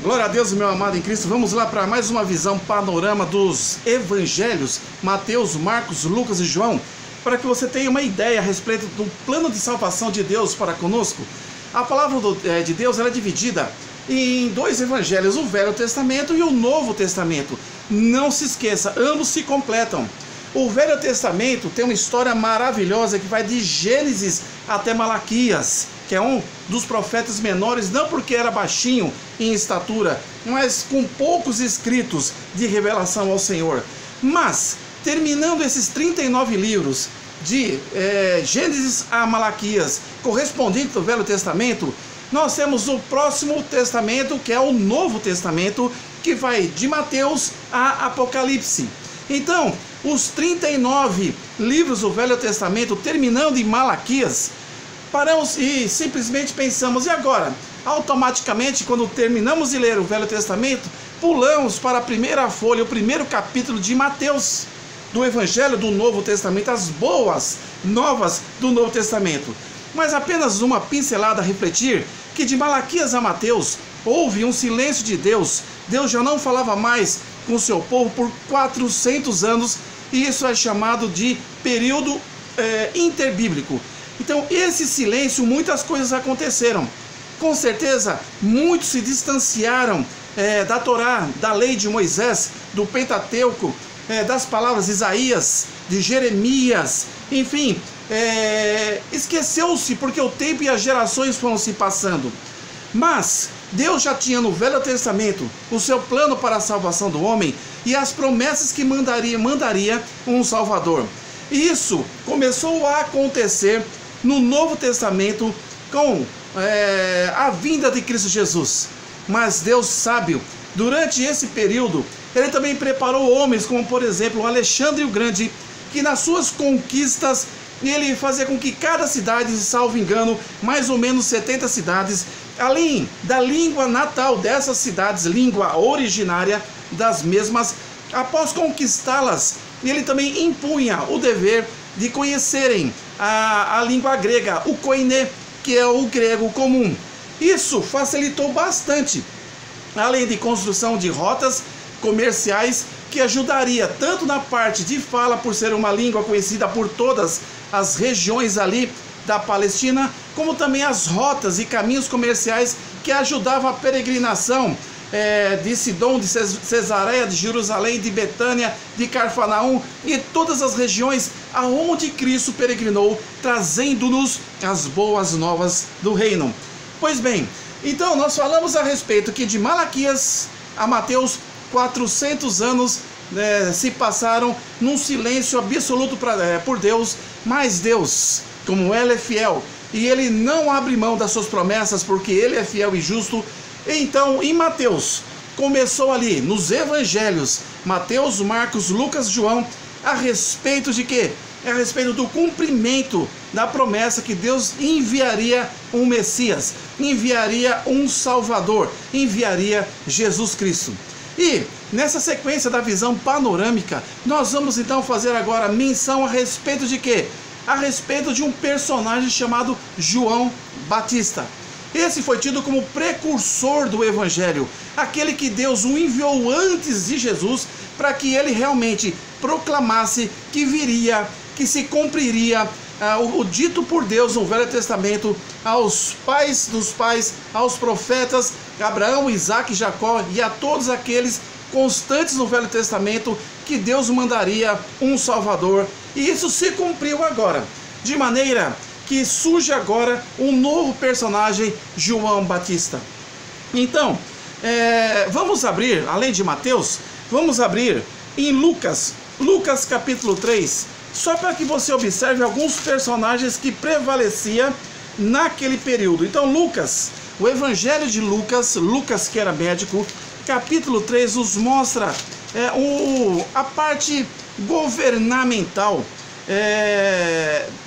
Glória a Deus, meu amado em Cristo. Vamos lá para mais uma visão panorama dos evangelhos, Mateus, Marcos, Lucas e João, para que você tenha uma ideia a respeito do plano de salvação de Deus para conosco. A palavra de Deus ela é dividida em dois evangelhos, o Velho Testamento e o Novo Testamento. Não se esqueça, ambos se completam. O Velho Testamento tem uma história maravilhosa que vai de Gênesis até Malaquias, que é um dos profetas menores, não porque era baixinho em estatura, mas com poucos escritos de revelação ao Senhor. Mas, terminando esses 39 livros, de Gênesis a Malaquias, correspondente ao Velho Testamento, nós temos o próximo testamento, que é o Novo Testamento, que vai de Mateus a Apocalipse. Então, os 39 livros do Velho Testamento, terminando em Malaquias, paramos e simplesmente pensamos, e agora? Automaticamente, quando terminamos de ler o Velho Testamento, pulamos para a primeira folha, o primeiro capítulo de Mateus, do Evangelho do Novo Testamento, as boas novas do Novo Testamento. Mas apenas uma pincelada a refletir que de Malaquias a Mateus houve um silêncio de Deus. Deus já não falava mais com o seu povo por 400 anos, e isso é chamado de período interbíblico. Então, esse silêncio, muitas coisas aconteceram. Com certeza, muitos se distanciaram da Torá, da lei de Moisés, do Pentateuco, das palavras de Isaías, de Jeremias, enfim, esqueceu-se porque o tempo e as gerações foram se passando. Mas Deus já tinha no Velho Testamento o seu plano para a salvação do homem e as promessas que mandaria um Salvador. E isso começou a acontecer no Novo Testamento com a vinda de Cristo Jesus. Mas Deus sábio, durante esse período, Ele também preparou homens como, por exemplo, Alexandre o Grande, que nas suas conquistas, ele fazia com que cada cidade, salvo engano, mais ou menos 70 cidades, além da língua natal dessas cidades, língua originária das mesmas, após conquistá-las, ele também impunha o dever de conhecerem a língua grega, o koiné, que é o grego comum. Isso facilitou bastante, além de construção de rotas comerciais, que ajudaria tanto na parte de fala, por ser uma língua conhecida por todas as regiões ali da Palestina, como também as rotas e caminhos comerciais que ajudavam a peregrinação de Sidom, de Cesareia, de Jerusalém, de Betânia, de Carfanaum e todas as regiões aonde Cristo peregrinou, trazendo-nos as boas novas do reino. Pois bem, então nós falamos a respeito que de Malaquias a Mateus, 400 anos se passaram num silêncio absoluto por Deus, mas Deus, como Ele é fiel, e Ele não abre mão das suas promessas, porque Ele é fiel e justo. Então, em Mateus, começou ali, nos evangelhos, Mateus, Marcos, Lucas, João, a respeito de quê? A respeito do cumprimento da promessa que Deus enviaria um Messias, enviaria um Salvador, enviaria Jesus Cristo. E nessa sequência da visão panorâmica, nós vamos então fazer agora menção a respeito de quê? A respeito de um personagem chamado João Batista. Esse foi tido como precursor do Evangelho, aquele que Deus o enviou antes de Jesus para que ele realmente proclamasse que viria, que se cumpriria o dito por Deus no Velho Testamento aos pais dos pais, aos profetas Abraão, Isaque, Jacó e a todos aqueles constantes no Velho Testamento, que Deus mandaria um Salvador. E isso se cumpriu agora, de maneira que surge agora um novo personagem, João Batista. Então, vamos abrir, além de Mateus, vamos abrir em Lucas capítulo 3, só para que você observe alguns personagens que prevaleciam naquele período. Então, Lucas, o Evangelho de Lucas, Lucas que era médico, capítulo 3 nos mostra a parte governamental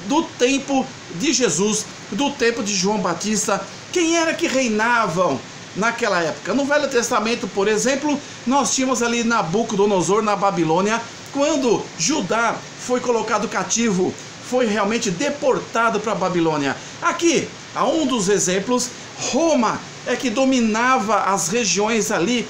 do tempo de Jesus, do tempo de João Batista. Quem era que reinavam naquela época? No Velho Testamento, por exemplo, nós tínhamos ali Nabucodonosor na Babilônia, quando Judá foi colocado cativo, foi realmente deportado para a Babilônia. Aqui, há um dos exemplos, Roma é que dominava as regiões ali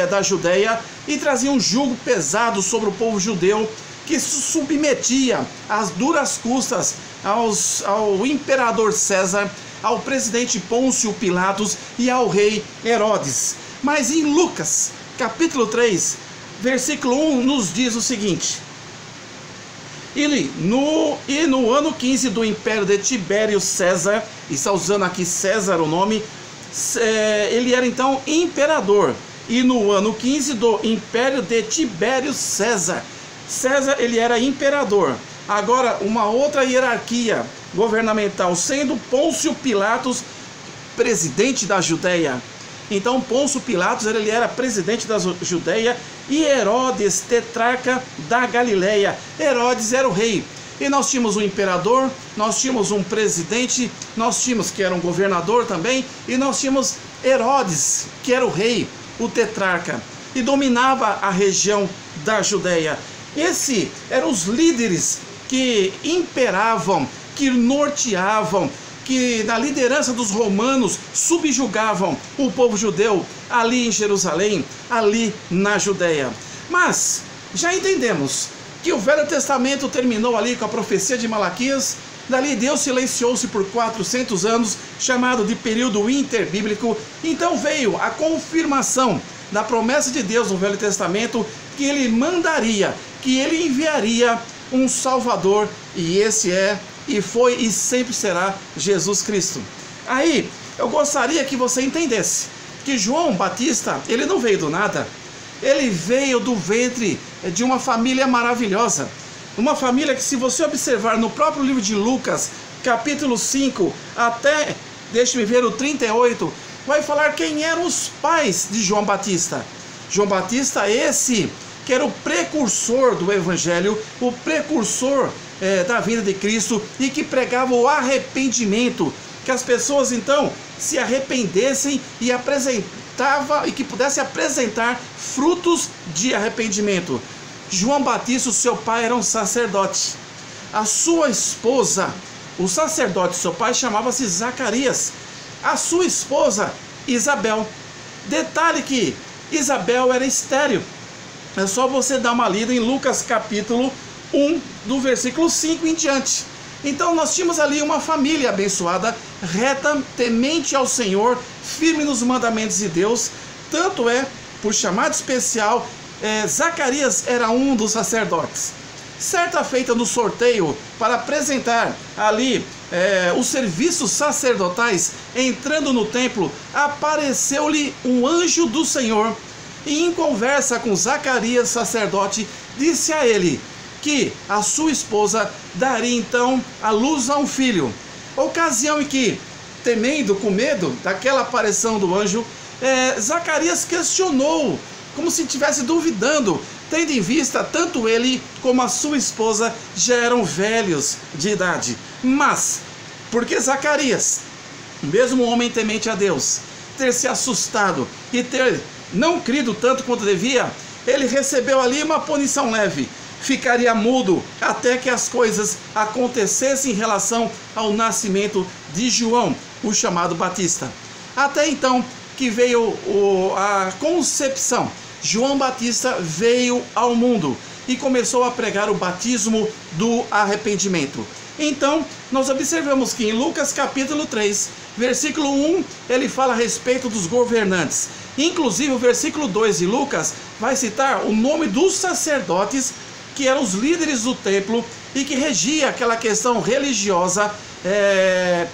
da Judéia e trazia um jugo pesado sobre o povo judeu, que se submetia às duras custas ao imperador César, ao presidente Pôncio Pilatos e ao rei Herodes. Mas em Lucas, capítulo 3, versículo 1, nos diz o seguinte: no ano 15 do império de Tibério César, e está usando aqui César o nome, ele era então imperador. E no ano 15 do império de Tibério César, ele era imperador. Agora, uma outra hierarquia governamental, sendo Pôncio Pilatos presidente da Judéia. Então, Pôncio Pilatos ele era presidente da Judéia e Herodes, tetrarca da Galileia. Herodes era o rei. E nós tínhamos um imperador, nós tínhamos um presidente, nós tínhamos que era um governador também, e nós tínhamos Herodes, que era o rei, o tetrarca, e dominava a região da Judéia. Esses eram os líderes que imperavam, que norteavam, que na liderança dos romanos subjugavam o povo judeu ali em Jerusalém, ali na Judéia. Mas já entendemos que o Velho Testamento terminou ali com a profecia de Malaquias. Dali Deus silenciou-se por 400 anos, chamado de período interbíblico. Então veio a confirmação da promessa de Deus no Velho Testamento, que ele mandaria, que ele enviaria um Salvador, e esse é, e foi e sempre será Jesus Cristo. Aí, eu gostaria que você entendesse que João Batista, ele não veio do nada, ele veio do ventre de uma família maravilhosa. Uma família que, se você observar no próprio livro de Lucas, capítulo 5, até, deixe-me ver, o 38, vai falar quem eram os pais de João Batista. João Batista, esse que era o precursor do Evangelho, o precursor da vinda de Cristo, e que pregava o arrependimento, que as pessoas então se arrependessem e apresentava, e que pudesse apresentar frutos de arrependimento. João Batista, o seu pai, era um sacerdote. A sua esposa, o sacerdote, seu pai, chamava-se Zacarias. A sua esposa, Isabel. Detalhe que Isabel era estéril. É só você dar uma lida em Lucas capítulo 1, do versículo 5 em diante. Então nós tínhamos ali uma família abençoada, reta, temente ao Senhor, firme nos mandamentos de Deus. Tanto é, por chamado especial, Zacarias era um dos sacerdotes. Certa feita no sorteio para apresentar ali os serviços sacerdotais, entrando no templo, apareceu-lhe um anjo do Senhor, e em conversa com Zacarias, sacerdote, disse a ele que a sua esposa daria então à luz a um filho. Ocasião em que, temendo, com medo daquela aparição do anjo, Zacarias questionou, como se estivesse duvidando, tendo em vista tanto ele como a sua esposa já eram velhos de idade. Mas, porque Zacarias, mesmo um homem temente a Deus, ter se assustado e ter não crido tanto quanto devia, ele recebeu ali uma punição leve. Ficaria mudo até que as coisas acontecessem em relação ao nascimento de João, o chamado Batista. Até então que veio a concepção. João Batista veio ao mundo e começou a pregar o batismo do arrependimento. Então, nós observamos que em Lucas capítulo 3, versículo 1, ele fala a respeito dos governantes. Inclusive, o versículo 2 de Lucas vai citar o nome dos sacerdotes, que eram os líderes do templo e que regia aquela questão religiosa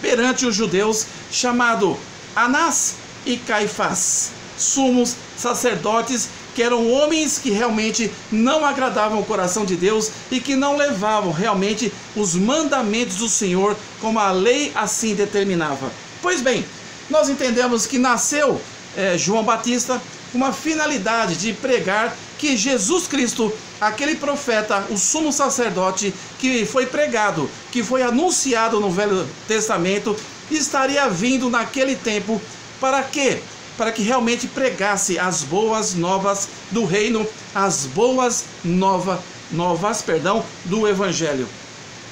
perante os judeus, chamado Anás e Caifás, sumos sacerdotes, que eram homens que realmente não agradavam o coração de Deus e que não levavam realmente os mandamentos do Senhor como a lei assim determinava. Pois bem, nós entendemos que nasceu João Batista com uma finalidade de pregar que Jesus Cristo, aquele profeta, o sumo sacerdote que foi pregado, que foi anunciado no Velho Testamento, estaria vindo naquele tempo. Para quê? Para que realmente pregasse as boas novas do reino, as boas novas do Evangelho.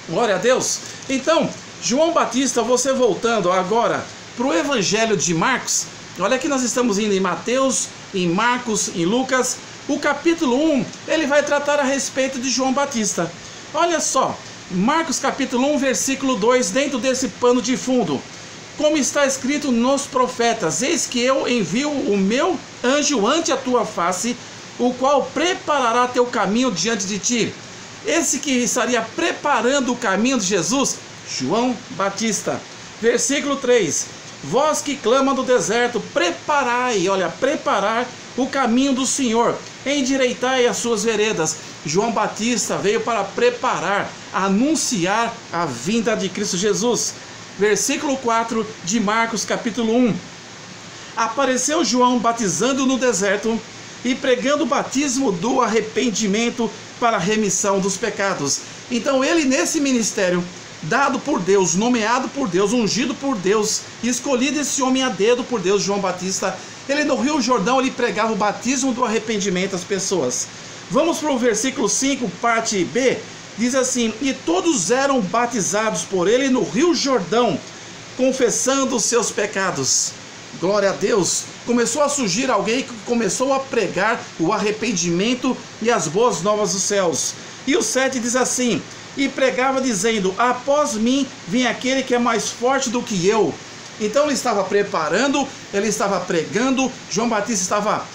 Glória a Deus. Então, João Batista, você voltando agora para o Evangelho de Marcos, Olha que nós estamos indo em Mateus, em Marcos, em Lucas. O capítulo 1, ele vai tratar a respeito de João Batista. Olha só, Marcos capítulo 1, versículo 2, dentro desse pano de fundo. Como está escrito nos profetas: eis que eu envio o meu anjo ante a tua face, o qual preparará teu caminho diante de ti. Esse que estaria preparando o caminho de Jesus, João Batista. Versículo 3: vós que clama no deserto, preparai, olha, preparar o caminho do Senhor, endireitai as suas veredas. João Batista veio para preparar, anunciar a vinda de Cristo Jesus. Versículo 4 de Marcos capítulo 1. Apareceu João batizando no deserto e pregando o batismo do arrependimento para a remissão dos pecados. Então ele, nesse ministério dado por Deus, nomeado por Deus, ungido por Deus, escolhido esse homem a dedo por Deus, João Batista, ele no Rio Jordão, ele pregava o batismo do arrependimento às pessoas. Vamos para o versículo 5, parte B, diz assim: e todos eram batizados por ele no Rio Jordão, confessando os seus pecados. Glória a Deus. Começou a surgir alguém que começou a pregar o arrependimento e as boas novas dos céus. E o 7 diz assim: e pregava dizendo: após mim vem aquele que é mais forte do que eu. Então ele estava preparando, ele estava pregando, João Batista estava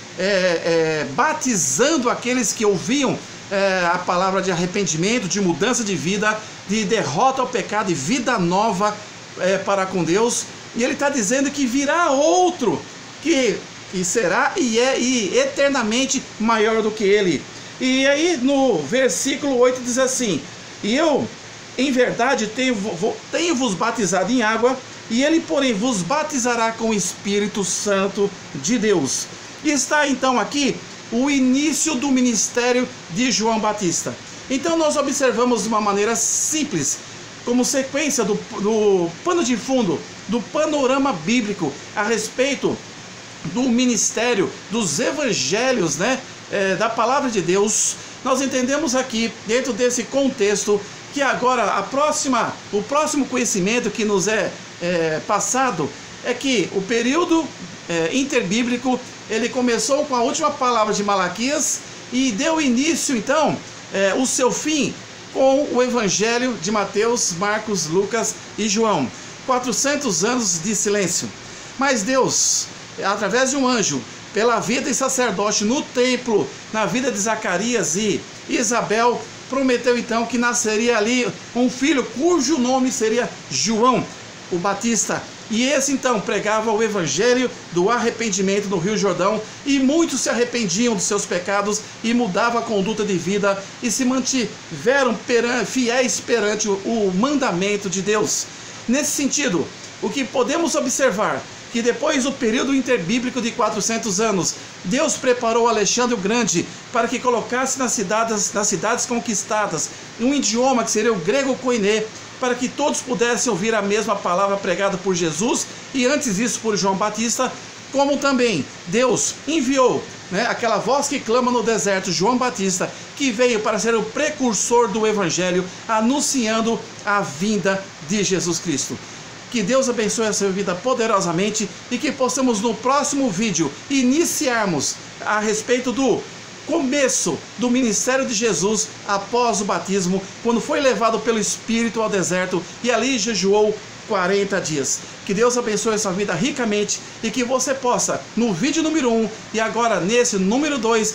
batizando aqueles que ouviam a palavra de arrependimento, de mudança de vida, de derrota ao pecado e vida nova para com Deus. E ele está dizendo que virá outro que será e eternamente maior do que ele. E aí no versículo 8 diz assim: e eu em verdade tenho-vos batizado em água, e ele porém vos batizará com o Espírito Santo de Deus. E está então aqui o início do ministério de João Batista. Então nós observamos de uma maneira simples, como sequência do pano de fundo, do panorama bíblico a respeito do ministério, dos evangelhos, da palavra de Deus. Nós entendemos aqui, dentro desse contexto, que agora o próximo conhecimento que nos é passado é que o período interbíblico, ele começou com a última palavra de Malaquias e deu início então o seu fim com o evangelho de Mateus, Marcos, Lucas e João. 400 anos de silêncio. Mas Deus, através de um anjo, pela vida de sacerdote no templo, na vida de Zacarias e Isabel, prometeu então que nasceria ali um filho cujo nome seria João o Batista. E esse então pregava o evangelho do arrependimento no Rio Jordão, e muitos se arrependiam dos seus pecados e mudavam a conduta de vida e se mantiveram fiéis perante o mandamento de Deus. Nesse sentido, o que podemos observar, que depois do período interbíblico de 400 anos, Deus preparou Alexandre o Grande para que colocasse nas cidades conquistadas um idioma que seria o grego koiné, para que todos pudessem ouvir a mesma palavra pregada por Jesus e antes disso por João Batista, como também Deus enviou aquela voz que clama no deserto, João Batista, que veio para ser o precursor do evangelho, anunciando a vinda de Jesus Cristo. Que Deus abençoe a sua vida poderosamente e que possamos no próximo vídeo iniciarmos a respeito do começo do ministério de Jesus após o batismo, quando foi levado pelo Espírito ao deserto e ali jejuou 40 dias. Que Deus abençoe a sua vida ricamente e que você possa, no vídeo número 1 e agora nesse número 2,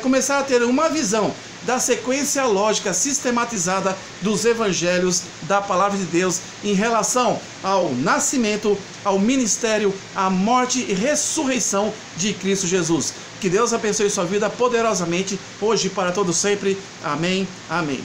começar a ter uma visão da sequência lógica sistematizada dos evangelhos da palavra de Deus em relação ao nascimento, ao ministério, à morte e ressurreição de Cristo Jesus. Que Deus abençoe sua vida poderosamente, hoje e para todo sempre. Amém. Amém.